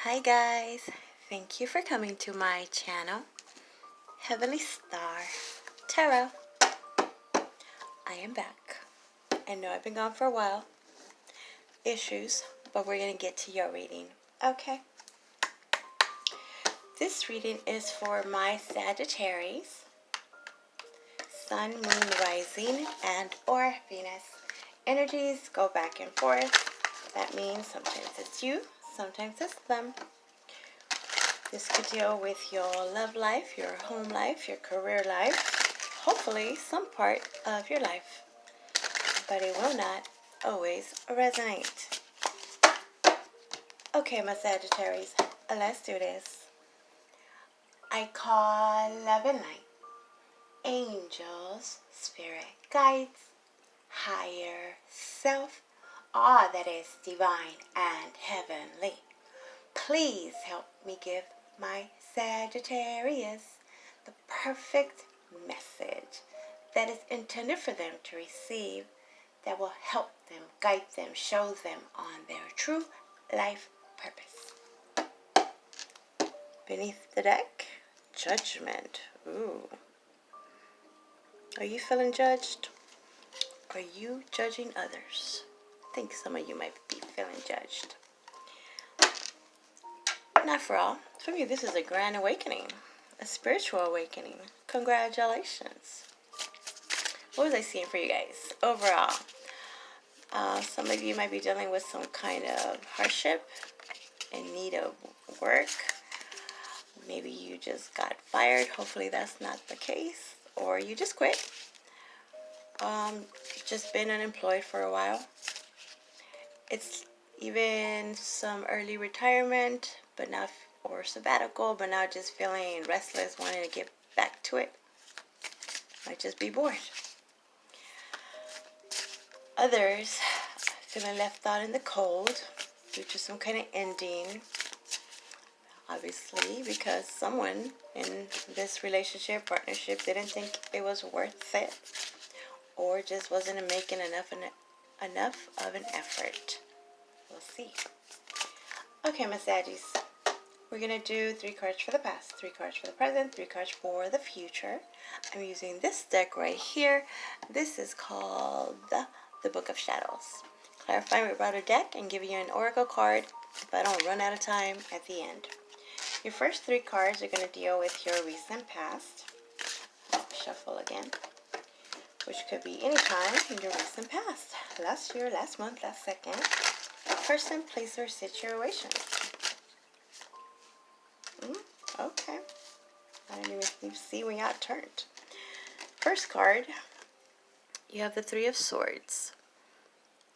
Hi guys, thank you for coming to my channel, Heavenly Star Tarot. I am back. I know I've been gone for a while. Issues, but we're going to get to your reading. Okay. This reading is for my Sagittarius, Sun, Moon, Rising, and or Venus. Energies go back and forth. That means sometimes it's you, sometimes it's them. This could deal with your love life, your home life, your career life, hopefully some part of your life, but it will not always resonate. Okay, my Sagittarius, let's do this. I call love and light, angels, spirit guides, higher self, all that is divine and heavenly. Please help me give my Sagittarius the perfect message that is intended for them to receive, that will help them, guide them, show them on their true life purpose. Beneath the deck, Judgment. Ooh. Are you feeling judged? Are you judging others? I think some of you might be feeling judged. Not for all. For me, this is a grand awakening, a spiritual awakening. Congratulations. What was I seeing for you guys overall? Some of you might be dealing with some kind of hardship, in need of work. Maybe you just got fired. Hopefully that's not the case. Or you just quit. Just been unemployed for a while. It's even some early retirement, but not, or sabbatical, but now just feeling restless, wanting to get back to it. Might just be bored. Others feeling left out in the cold due to some kind of ending. Obviously, because someone in this relationship, partnership, didn't think it was worth it, or just wasn't making enough of an effort. We'll see. Okay, my Saggies. We're going to do 3 cards for the past, 3 cards for the present, 3 cards for the future. I'm using this deck right here. This is called the Book of Shadows. Clarifying about a deck and giving you an oracle card if I don't run out of time at the end. Your first 3 cards are going to deal with your recent past. Shuffle again. Which could be any time in your recent past. Last year, last month, last second. Person, place, or situation. Okay. I didn't even see when y'all turned. First card, you have the 3 of Swords.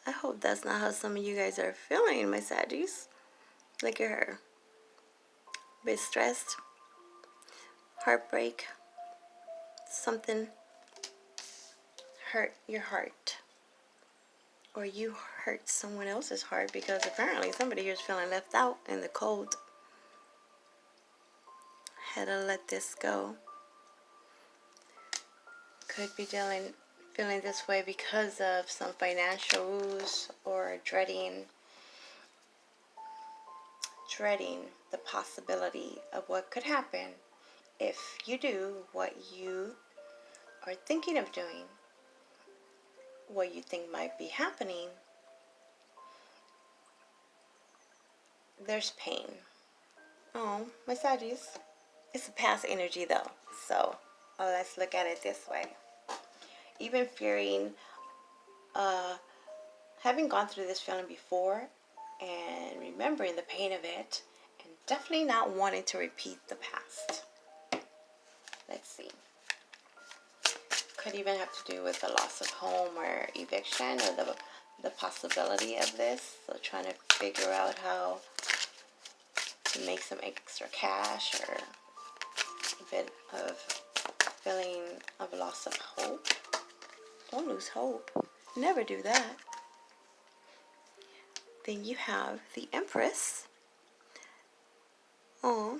I hope that's not how some of you guys are feeling, my Saggies. Look at her. A bit stressed. Heartbreak. Something hurt your heart. Or you hurt someone else's heart, because apparently somebody here is feeling left out in the cold. Had to let this go. Could be feeling this way because of some financial woes, or dreading the possibility of what could happen if you do what you are thinking of doing, what you think might be happening. There's pain. Oh, my Saggies. It's a past energy though, so let's look at it this way. Even fearing, having gone through this feeling before and remembering the pain of it, and definitely not wanting to repeat the past. Let's see. Could even have to do with the loss of home or eviction, or the possibility of this. So trying to figure out how to make some extra cash, or a bit of feeling of loss of hope. Don't lose hope. Never do that. Then you have the Empress. Oh.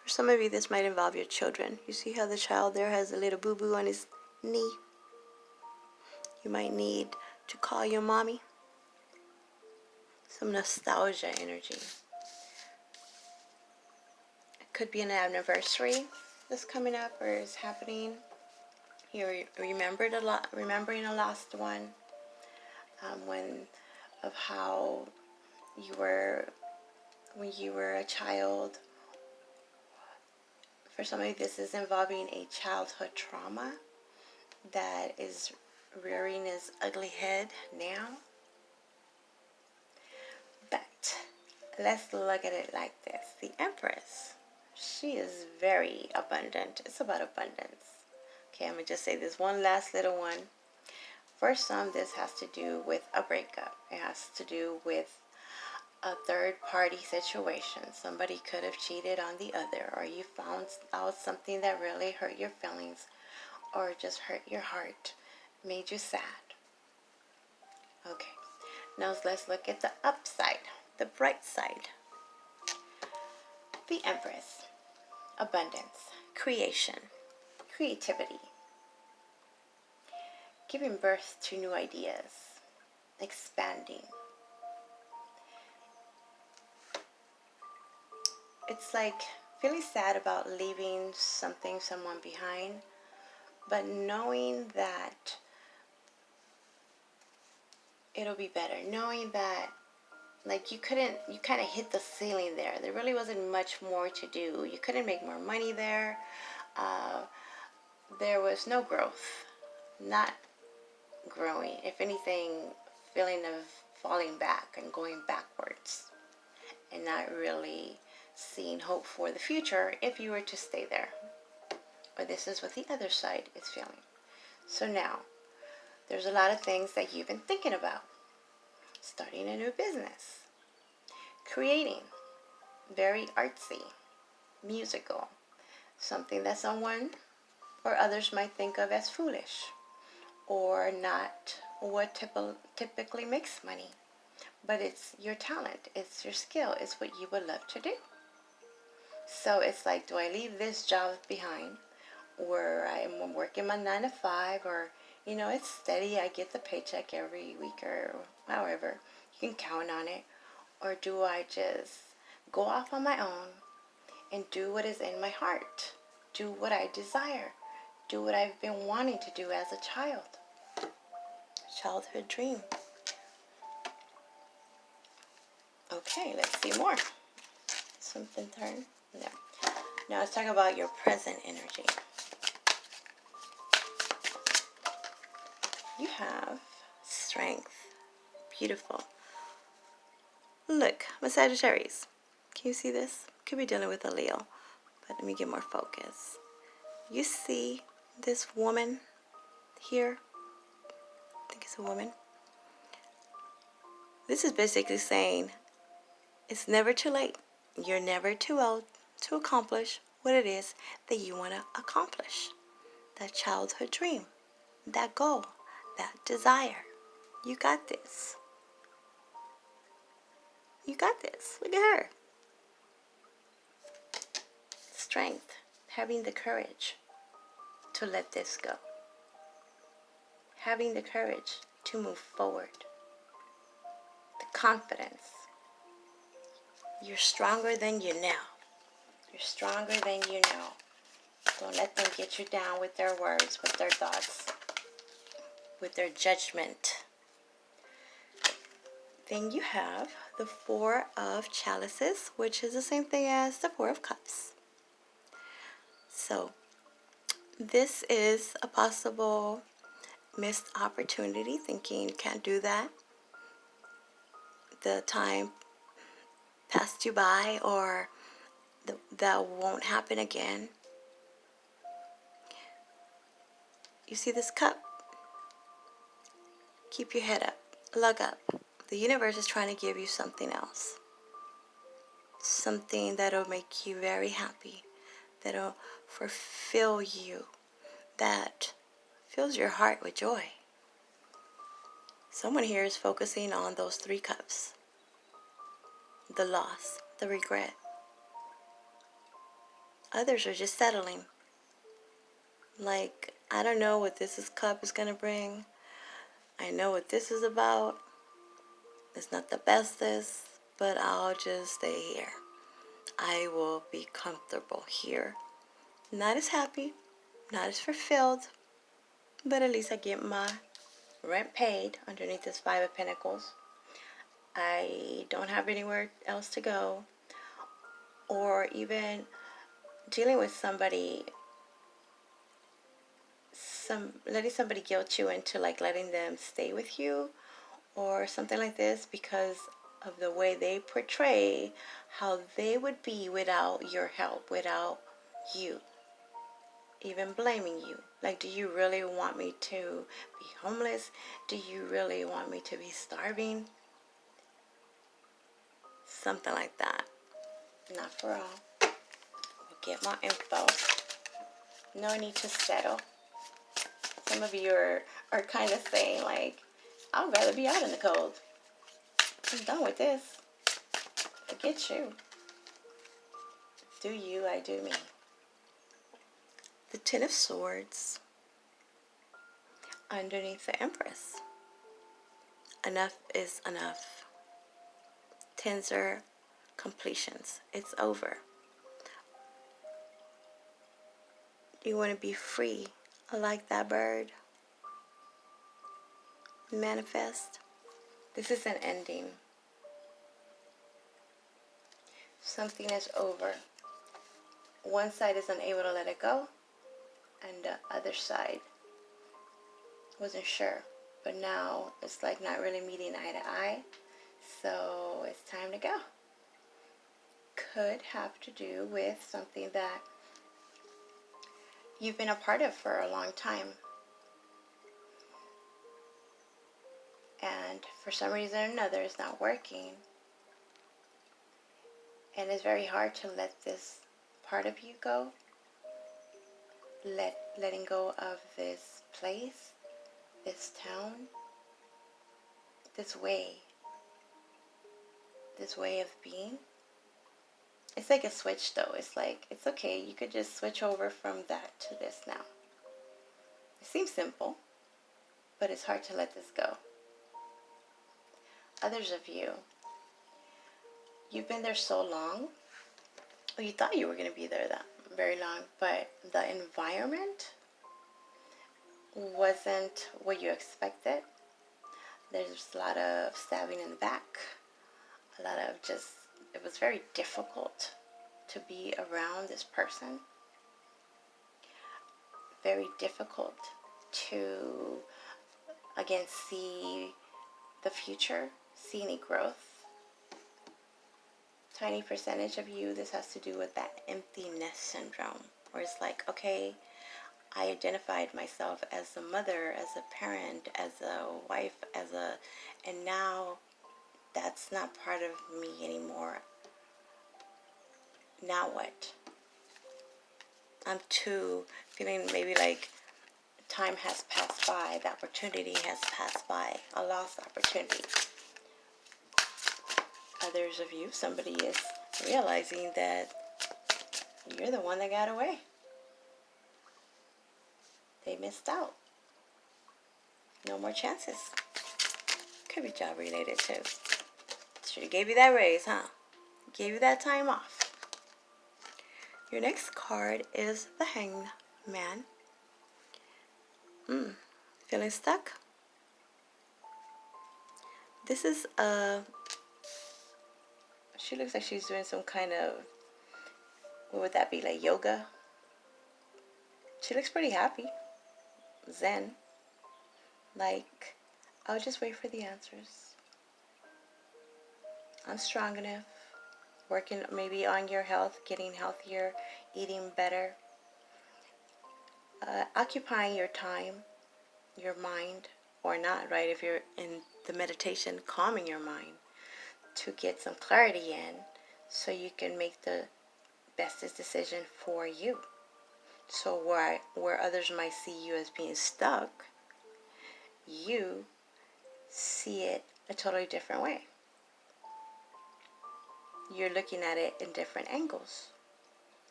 For some of you, this might involve your children. You see how the child there has a little boo-boo on his knee? You might need to call your mommy. Some nostalgia energy. It could be an anniversary that's coming up or is happening. You're remembering a lost one. Of how you were when you were a child. For some of you, this is involving a childhood trauma that is rearing its ugly head now. But let's look at it like this. The Empress, she is very abundant. It's about abundance. Okay, I'm going to just say this one last little one. For some, this has to do with a breakup. It has to do with a third-party situation. Somebody could have cheated on the other, or you found out something that really hurt your feelings, or just hurt your heart, made you sad. Okay, now let's look at the upside, the bright side. The Empress, abundance, creation, creativity, giving birth to new ideas, expanding. It's like feeling sad about leaving someone behind, but knowing that it'll be better. Knowing that, like, you kind of hit the ceiling there. There really wasn't much more to do. You couldn't make more money there. There was no growth, not growing. If anything, feeling of falling back and going backwards, and not really seeing hope for the future if you were to stay there. But this is what the other side is feeling. So now, there's a lot of things that you've been thinking about. Starting a new business. Creating. Very artsy. Musical. Something that someone or others might think of as foolish. Or not what typically makes money. But it's your talent. It's your skill. It's what you would love to do. So it's like, do I leave this job behind where I'm working my 9 to 5, or, it's steady, I get the paycheck every week or however, you can count on it, or do I just go off on my own and do what is in my heart, do what I desire, do what I've been wanting to do as a child? Childhood dream. Okay, let's see more. Something turn. No. Now let's talk about your present energy. You have strength. Beautiful. Look, I'm a Sagittarius. Can you see this? Could be dealing with a Leo, but let me get more focus. You see this woman here? I think it's a woman. This is basically saying it's never too late. You're never too old to accomplish what it is that you want to accomplish. That childhood dream, that goal, that desire. You got this. You got this. Look at her. Strength, having the courage to let this go. Having the courage to move forward. The confidence. You're stronger than you know. You're stronger than you know. Don't let them get you down with their words, with their thoughts, with their judgment. Then you have the 4 of Chalices, which is the same thing as the 4 of Cups. So, this is a possible missed opportunity, thinking you can't do that. The time passed you by, or that won't happen again. You see this cup? Keep your head up. Lug up. The universe is trying to give you something else. Something that'll make you very happy. That'll fulfill you. That fills your heart with joy. Someone here is focusing on those 3 cups. The loss, the regret. Others are just settling. Like, I don't know what this cup is going to bring. I know what this is about. It's not the bestest, but I'll just stay here. I will be comfortable here. Not as happy, not as fulfilled, but at least I get my rent paid underneath this Five of Pentacles. I don't have anywhere else to go, or even dealing with somebody, letting somebody guilt you into like letting them stay with you or something like this because of the way they portray how they would be without your help, without you, even blaming you. Like, do you really want me to be homeless? Do you really want me to be starving? Something like that. Not for all. We'll get my info. No need to settle. Some of you are kind of saying like, I'd rather be out in the cold. I'm done with this. Forget you. Do you, I do me. The Ten of Swords underneath the Empress. Enough is enough. Tens are completions. It's over. You want to be free, like that bird. Manifest. This is an ending. Something is over. One side is unable to let it go, and the other side wasn't sure. But now it's like not really meeting eye to eye, so it's time to go. Could have to do with something that you've been a part of for a long time. And for some reason or another, it's not working. And it's very hard to let this part of you go. Letting go of this place, this town, this way of being. It's like a switch though. It's like, it's okay. You could just switch over from that to this now. It seems simple, but it's hard to let this go. Others of you, you've been there so long, or you thought you were going to be there that very long, but the environment wasn't what you expected. There's a lot of stabbing in the back, a lot of just, it was very difficult to be around this person. Very difficult to, again, see the future, see any growth. Tiny percentage of you, this has to do with that emptiness syndrome, where it's like, okay, I identified myself as a mother, as a parent, as a wife, and now that's not part of me anymore. Now what? I'm too feeling maybe like time has passed by, the opportunity has passed by, a lost opportunity. Others of you, somebody is realizing that you're the one that got away. They missed out. No more chances. Could be job related too. Should have gave you that raise, huh? Gave you that time off. Your next card is the Hanged Man. Feeling stuck? This is she looks like she's doing some kind of, what would that be, like yoga? She looks pretty happy. Zen. Like, I'll just wait for the answers. I'm strong enough. Working maybe on your health, getting healthier, eating better. Occupying your time, your mind, or not, right? If you're in the meditation, calming your mind to get some clarity in so you can make the bestest decision for you. So where others might see you as being stuck, you see it a totally different way. You're looking at it in different angles.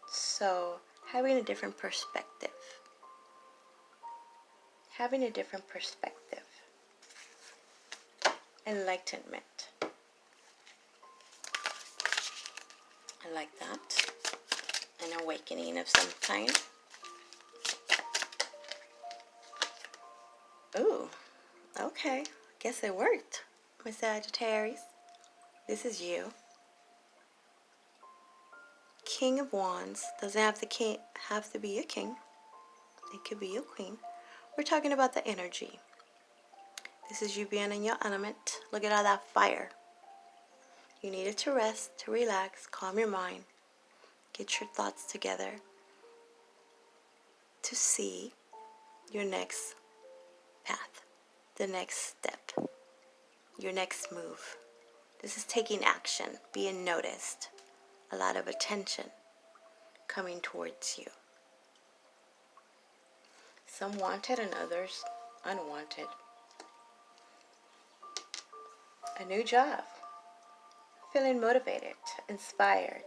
So having a different perspective. Having a different perspective. Enlightenment. I like that. An awakening of some kind. Ooh, okay. Guess it worked, Miss Sagittarius. This is you. King of Wands doesn't have to be a king. It could be a queen. We're talking about the energy. This is you being in your element. Look at all that fire. You needed to rest, to relax, calm your mind, get your thoughts together to see your next path, the next step, your next move. This is taking action, being noticed, a lot of attention coming towards you. Some wanted and others unwanted. A new job. Feeling motivated, inspired,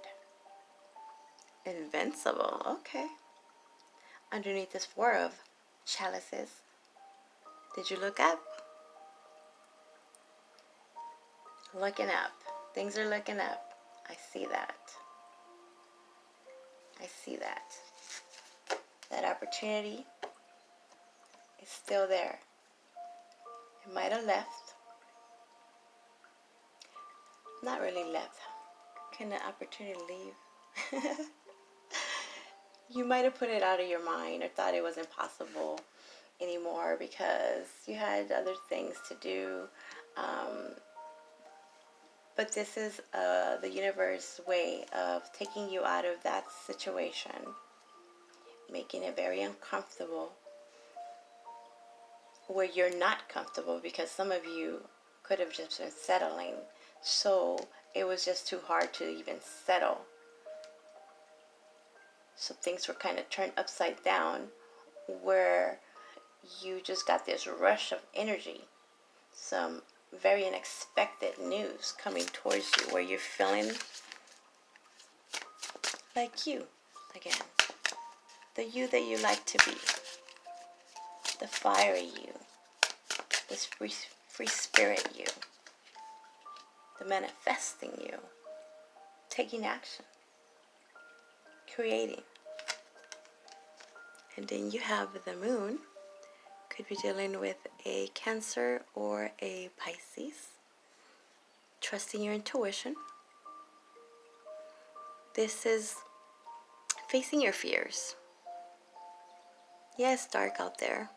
invincible. Okay. Underneath this Four of Chalices, did you look up? Looking up. Things are looking up. I see that. I see that. That opportunity is still there. It might have left. Not really left. Can the opportunity leave? You might have put it out of your mind or thought it was impossible anymore because you had other things to do. But this is the universe's way of taking you out of that situation, making it very uncomfortable, where you're not comfortable because some of you could have just been settling. So it was just too hard to even settle. So things were kind of turned upside down where you just got this rush of energy. Some very unexpected news coming towards you where you're feeling like you again. The you that you like to be. The fiery you. This free spirit you. The manifesting you. Taking action. Creating. And then you have the moon. Could be dealing with a Cancer or a Pisces. Trusting your intuition. This is facing your fears. Yeah, it's dark out there.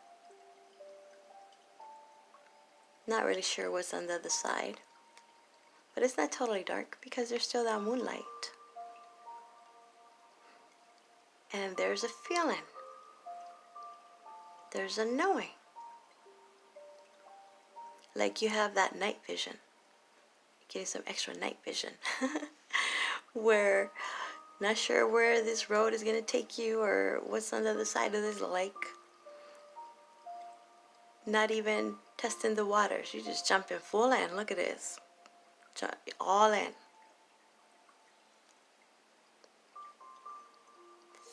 Not really sure what's on the other side. But it's not totally dark because there's still that moonlight. And there's a feeling. There's a knowing. Like you have that night vision. Getting some extra night vision. Where not sure where this road is going to take you or what's on the other side of this lake. Not even testing the waters. You just jump in full in. Look at this. Jump all in.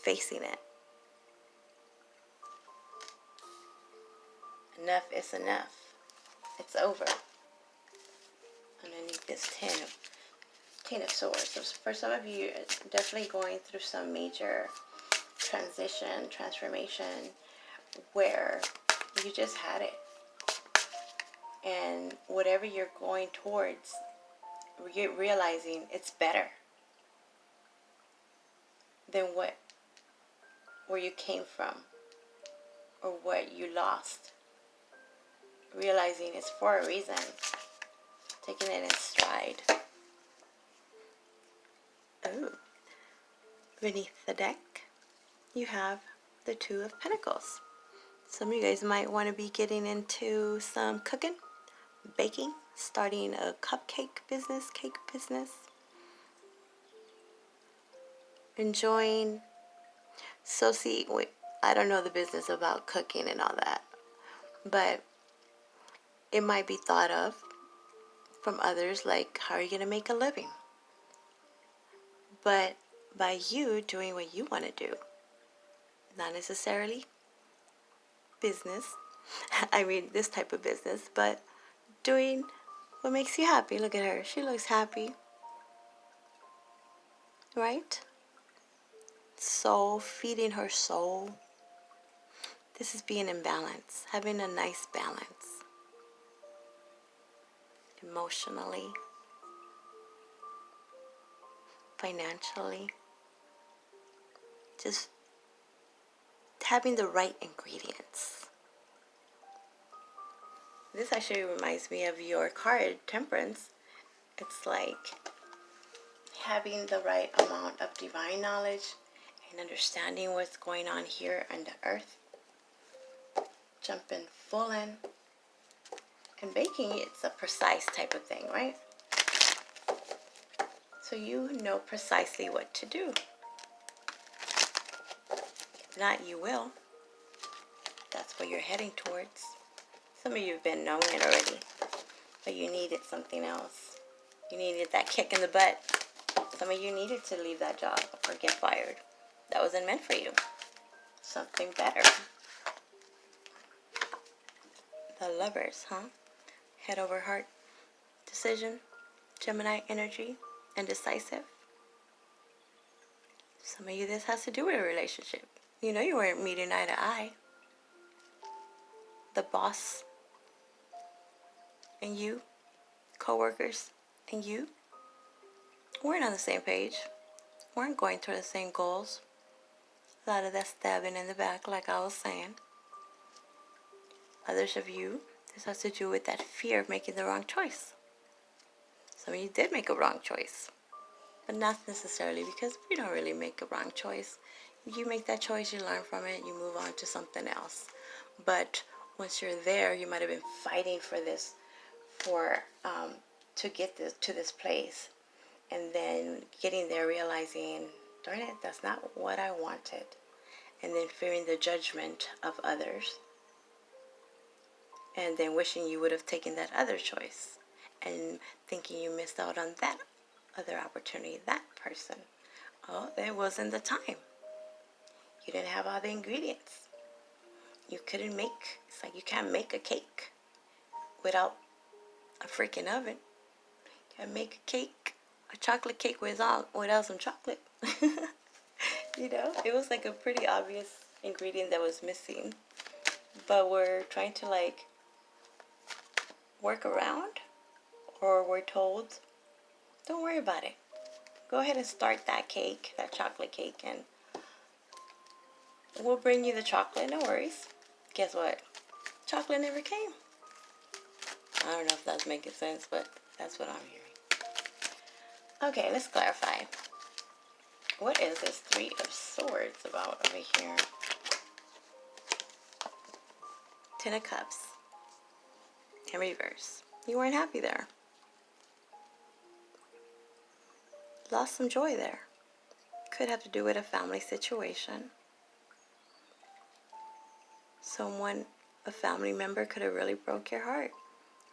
Facing it. Enough is enough. It's over. Underneath this Ten of Swords. So for some of you, it's definitely going through some major transition, transformation, where you just had it. And whatever you're going towards, you're realizing it's better than where you came from or what you lost. Realizing it's for a reason. Taking it in stride. Oh. Beneath the deck, you have the Two of Pentacles. Some of you guys might want to be getting into some cooking, baking, starting a cupcake business, cake business. Enjoying. So see, I don't know the business about cooking and all that, but it might be thought of from others like, how are you going to make a living? But by you doing what you want to do, not necessarily business, I mean this type of business, but doing what makes you happy. Look at her. She looks happy. right? Soul, feeding her soul. This is being in balance, having a nice balance. Emotionally, financially, just having the right ingredients. This actually reminds me of your card, Temperance. It's like having the right amount of divine knowledge and understanding what's going on here on the earth. Jumping full in. And baking, it's a precise type of thing, right? So you know precisely what to do. If not, you will. That's what you're heading towards. Some of you have been knowing it already, but you needed something else. You needed that kick in the butt. Some of you needed to leave that job or get fired. That wasn't meant for you. Something better. The Lovers, huh? Head over heart decision. Gemini energy. Indecisive. Some of you, this has to do with a relationship. You know you weren't meeting eye to eye. The boss and you, co-workers and you, weren't on the same page. Weren't going toward the same goals. A lot of that stabbing in the back, like I was saying. Others of you, this has to do with that fear of making the wrong choice. Some of you did make a wrong choice, but not necessarily, because we don't really make a wrong choice. You make that choice, you learn from it, you move on to something else. But once you're there, you might have been fighting for this, to get to this place, and then getting there, realizing, darn it, that's not what I wanted, and then fearing the judgment of others, and then wishing you would have taken that other choice, and thinking you missed out on that other opportunity, that person. Oh, it wasn't the time. You didn't have all the ingredients. You couldn't make, it's like you can't make a cake without a freaking oven. You can't make a cake, a chocolate cake without some chocolate. You know, it was like a pretty obvious ingredient that was missing. But we're trying to like work around, or we're told, don't worry about it. Go ahead and start that cake, that chocolate cake, and we'll bring you the chocolate, no worries. Guess what? Chocolate never came. I don't know if that's making sense, but that's what I'm hearing. Okay, let's clarify. What is this Three of Swords about over here? Ten of Cups. In reverse. You weren't happy there. Lost some joy there. Could have to do with a family situation. Someone, a family member, could have really broke your heart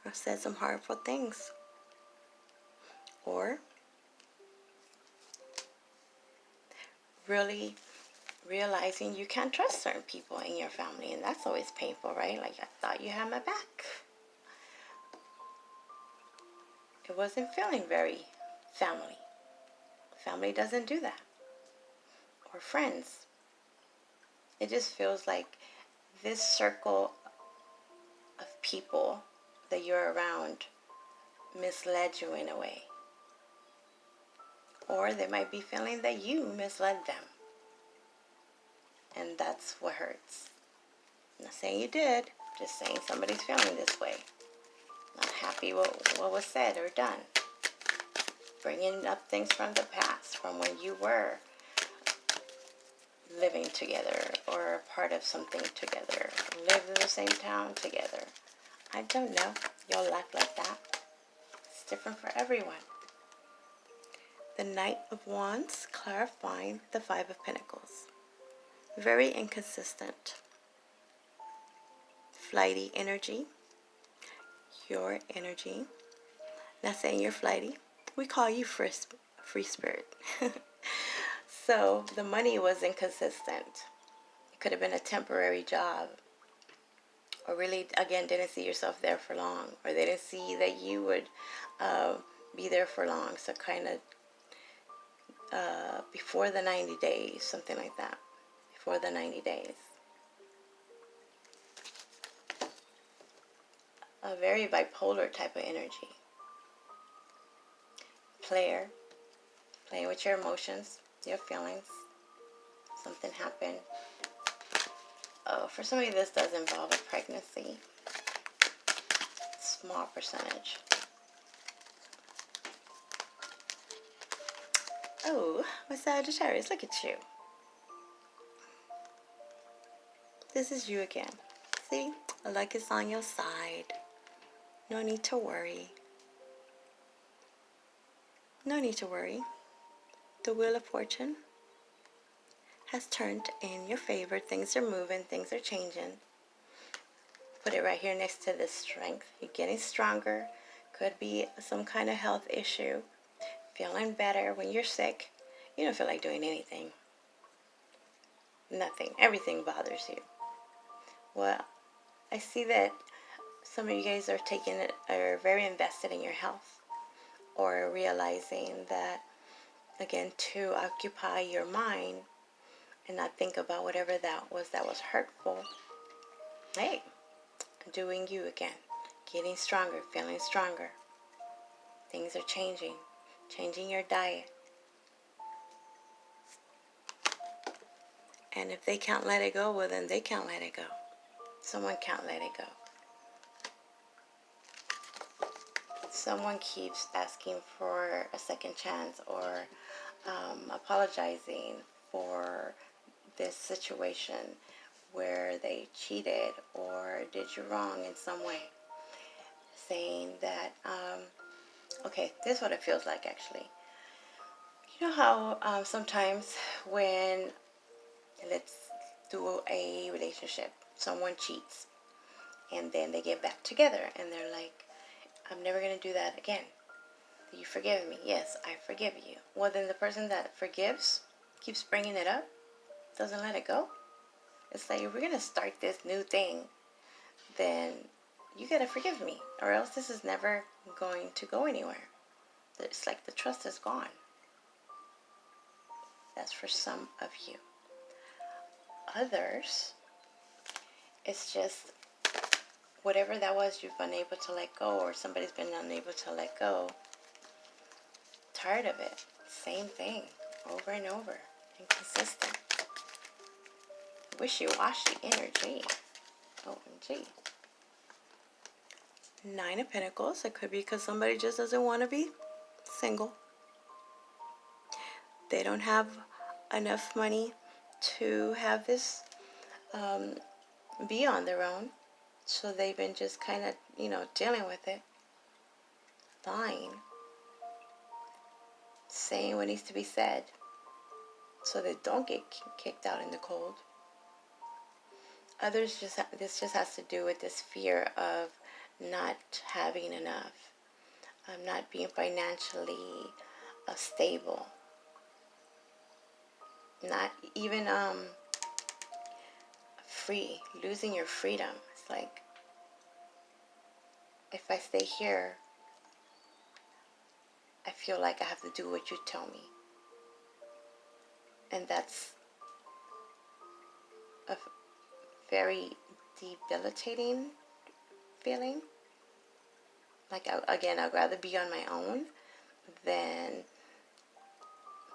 or said some hurtful things. Or really realizing you can't trust certain people in your family, and that's always painful, right? Like, I thought you had my back. It wasn't feeling very family. Family doesn't do that. Or friends. It just feels like this circle of people that you're around misled you in a way. Or they might be feeling that you misled them. And that's what hurts. I'm not saying you did, just saying somebody's feeling this way. Not happy with what was said or done. Bringing up things from the past, from when you were living together or a part of something together, lived in the same town together. I don't know. Y'all act like that. It's different for everyone. The Knight of Wands, clarifying the Five of Pentacles. Very inconsistent. Flighty energy. Your energy. Not saying you're flighty. We call you free spirit. So the money was inconsistent. It could have been a temporary job. Or really, again, didn't see yourself there for long. Or they didn't see that you would be there for long. So kind of before the 90 days, something like that. Before the 90 days. A very bipolar type of energy. Player. Playing with your emotions, your feelings. Something happened. Oh, for some of you, this does involve a pregnancy. Small percentage. Oh, my Sagittarius, look at you. This is you again. See? Luck is on your side. No need to worry. No need to worry. The Wheel of Fortune has turned in your favor. Things are moving. Things are changing. Put it right here next to the Strength. You're getting stronger. Could be some kind of health issue. Feeling better. When you're sick, you don't feel like doing anything. Nothing. Everything bothers you. Well, I see that some of you guys are very invested in your health, or realizing that, again, to occupy your mind and not think about whatever that was hurtful. Hey, doing you again, getting stronger, feeling stronger. Things are changing your diet. And if they can't let it go, well, then they can't let it go. Someone can't let it go. Someone keeps asking for a second chance, or apologizing for this situation where they cheated or did you wrong in some way. Saying that, okay, this is what it feels like actually. You know how sometimes when, let's do a relationship, someone cheats and then they get back together and they're like, I'm never going to do that again. Do you forgive me? Yes, I forgive you. Well, then the person that forgives keeps bringing it up, doesn't let it go. It's like, if we're going to start this new thing, then you got to forgive me, or else this is never going to go anywhere. It's like the trust is gone. That's for some of you. Others, it's just whatever that was you've been able to let go, or somebody's been unable to let go. Tired of it. Same thing over and over. Inconsistent. Wishy-washy energy. OMG. 9 of Pentacles. It could be because somebody just doesn't want to be single. They don't have enough money to have this be on their own. So they've been just kind of, dealing with it. Fine. Saying what needs to be said so they don't get kicked out in the cold. Others this just has to do with this fear of not having enough, not being financially stable, not even free, losing your freedom. It's like, if I stay here, I feel like I have to do what you tell me. And that's a very debilitating feeling. Like, again, I'd rather be on my own than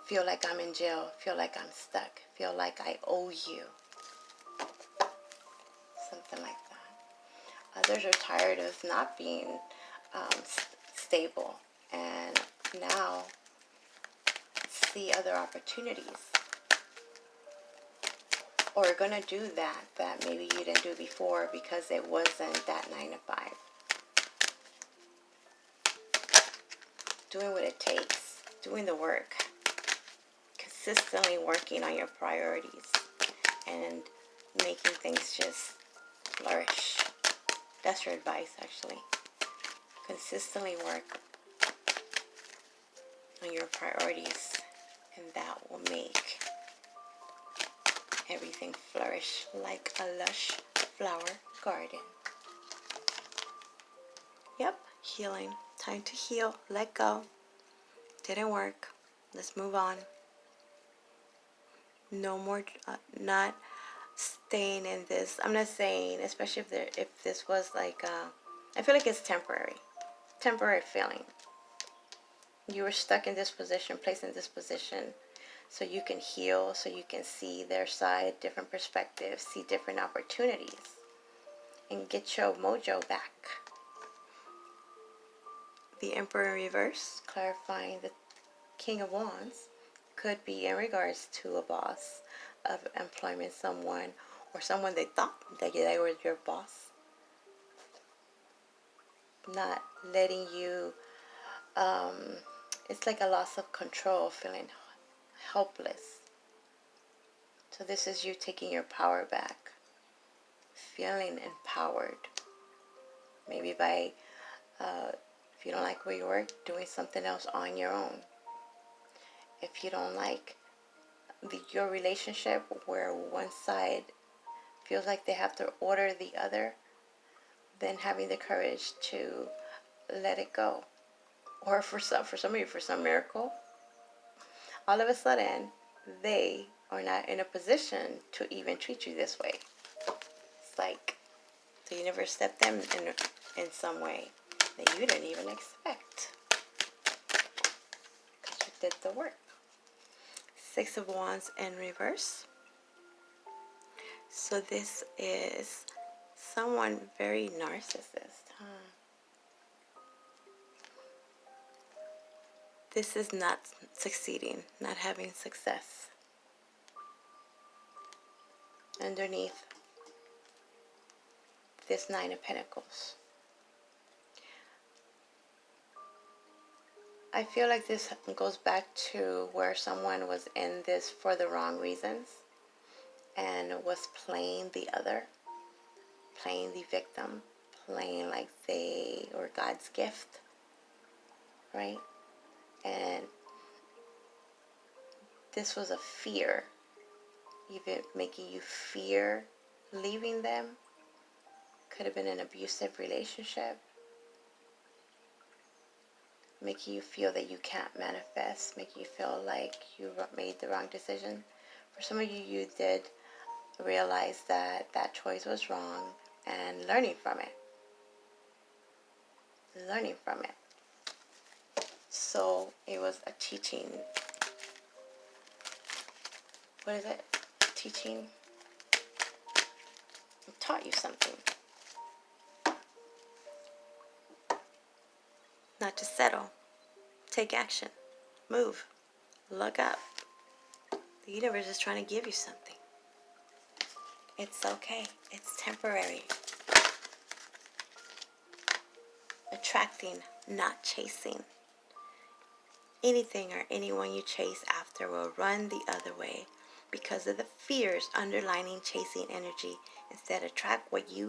feel like I'm in jail, feel like I'm stuck, feel like I owe you. Something like that. Others are tired of not being stable, and now see other opportunities, or are going to do that maybe you didn't do before because it wasn't that 9 to 5. Doing what it takes, doing the work, consistently working on your priorities, and making things just flourish. That's your advice, actually. Consistently work on your priorities, and that will make everything flourish like a lush flower garden. Yep, healing. Time to heal. Let go. Didn't work. Let's move on. No more, not staying in this. I'm not saying, especially if this was like, I feel like it's temporary feeling. You were stuck in this position, placed in this position, so you can heal, so you can see their side, different perspectives, see different opportunities, and get your mojo back. The Emperor in reverse, clarifying the King of Wands, could be in regards to a boss of employment, someone, or someone they thought that they were your boss. Not letting you, it's like a loss of control, feeling helpless. So this is you taking your power back, feeling empowered. Maybe by, if you don't like where you work, doing something else on your own. If you don't like your relationship where one side feels like they have to order the other, then having the courage to let it go. Or for some of you, for some miracle, all of a sudden, they are not in a position to even treat you this way. It's like the universe stepped them in some way that you didn't even expect, because you did the work. Six of Wands in reverse. So this is someone very narcissist, huh? This is not succeeding, not having success. Underneath this Nine of Pentacles, I feel like this goes back to where someone was in this for the wrong reasons and was playing the other, playing the victim, playing like they were God's gift, right? And this was a fear, even making you fear leaving them. Could have been an abusive relationship, making you feel that you can't manifest, making you feel like you made the wrong decision. For some of you, you did realize that that choice was wrong and learning from it. Learning from it. So it was a teaching. What is it? Teaching. It taught you something. Not to settle. Take action. Move. Look up. The universe is trying to give you something. It's okay. It's temporary. Attracting, not chasing. Anything or anyone you chase after will run the other way because of the fears underlining chasing energy. Instead, attract what you